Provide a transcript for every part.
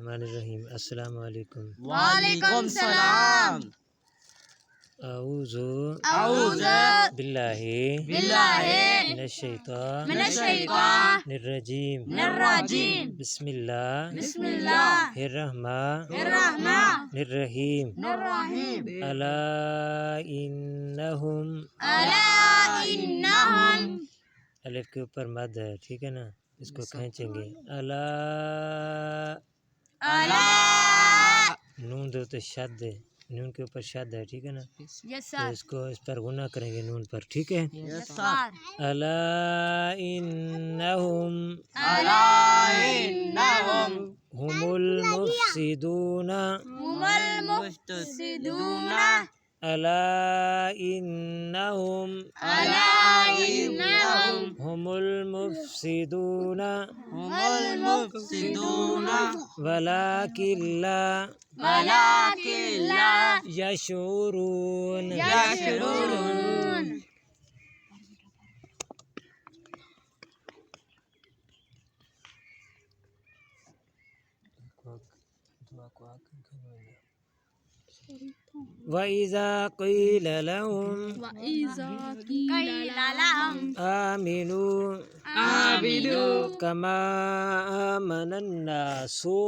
बिस्मिल्लाहिर्रहमानिर्रहीम। अस्सलामु अलैकुम। वालेकुम सलाम। औज़ु बिल्लाहि मिनश्शैतानिर्रजीम। बिस्मिल्लाहिर्रहमानिर्रहीम। अला इन्नहुम अलिफ के ऊपर मद है, ठीक है ना, इसको खींचेंगे। अला नून दो तो शद है, नून के ऊपर शद है, ठीक है ना। तो इसको इस पर गुना करेंगे नून पर, ठीक है। अला इन्नहुम हुमुल मुफ्सिदूना अला इन्नहुम हुमुल मुफ्सिदूना वलाकिन ला यशऊरून। वइज़ा क़ील लहुम आमिनू कमा आमनन नासु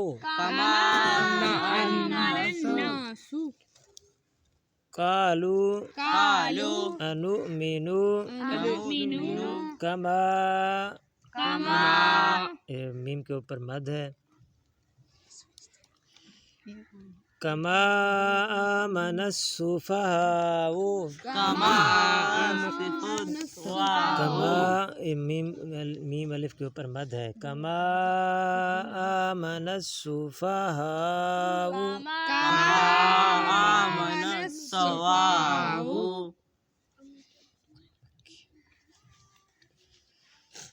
क़ालू अनुमिनु कमा मीम के ऊपर मद है। कमा आमनस सुफ़हाउ कमा मीम अलिफ के ऊपर मद है। कमा आमनस सुफ़हाउ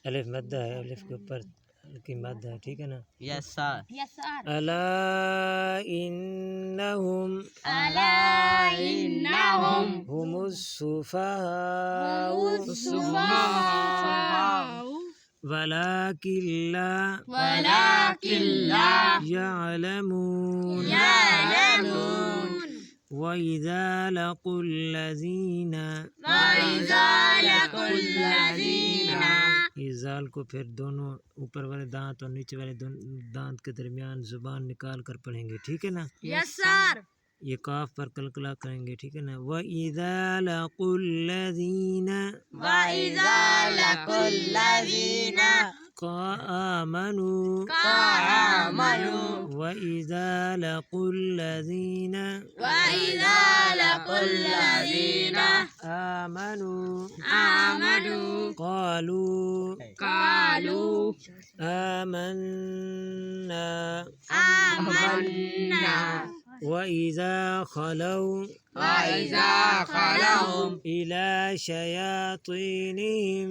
अलिफ मद है, अलिफ के ऊपर की मद है, ठीक है ना। Yes sir. अला इन्नहुम हुमुस सुफ़हाउ वलाकिन ला यअलमून। वइज़ा लक़ुल लज़ीना इस जाल को फिर दोनों ऊपर वाले दांत और नीचे वाले दांत के दरमियान जुबान निकाल कर पढ़ेंगे, ठीक है ना। Yes sir. ये काफ पर कलकला करेंगे, ठीक है ना। वइज़ा लक़ुल लज़ीना आमनू वइज़ा लक़ुल लज़ीना आमनू क़ालू आमन्ना वइज़ा खलौ इला शयातीनिहिम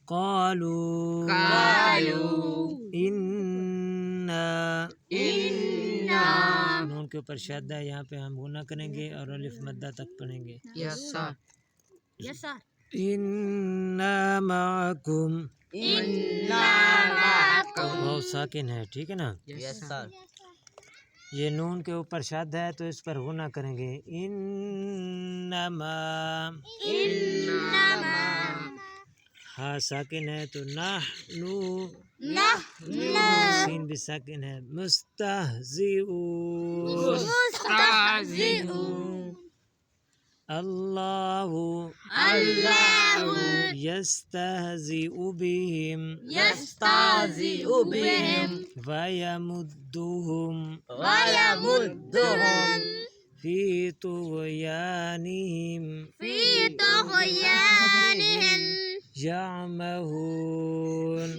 क़ालू इन्ना नून के ऊपर शद है, यहाँ पे हम गुना करेंगे और अलिफ मद्दा तक पढ़ेंगे। Yes sir. इन्ना माकुम वाव साकिन है, ठीक है ना। Yes sir. ये नून के ऊपर शद है तो इस पर गुना करेंगे। इन्नमा हाँ साकिन है तो नहनु सीन भी साकिन है। मुस्तहज़िऊन अल्लाहु यस्तहज़िउ बिहिम वयमुद्दुहुम फी तुग़यानिहिम यअमहून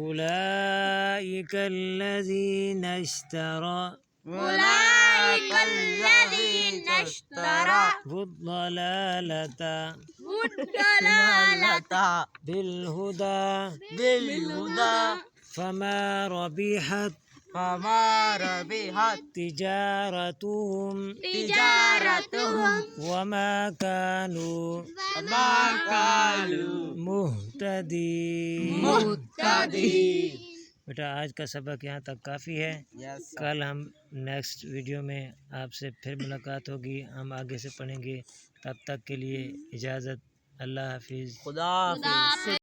उलाइका अल्लज़ीना इश्तरौ वुद्दलालता बिलहुदा फमा रबिहत हमारा बिहार तिजारतुहुम तिजारतुहुम वमा कानू माकालू मुहतदीन। मुहतदी। बेटा आज का सबक यहाँ तक काफ़ी है। यस कल हम नेक्स्ट वीडियो में आपसे फिर मुलाकात होगी, हम आगे से पढ़ेंगे। तब तक के लिए इजाज़त। अल्लाह हाफिज़। खुदा हाफिज़।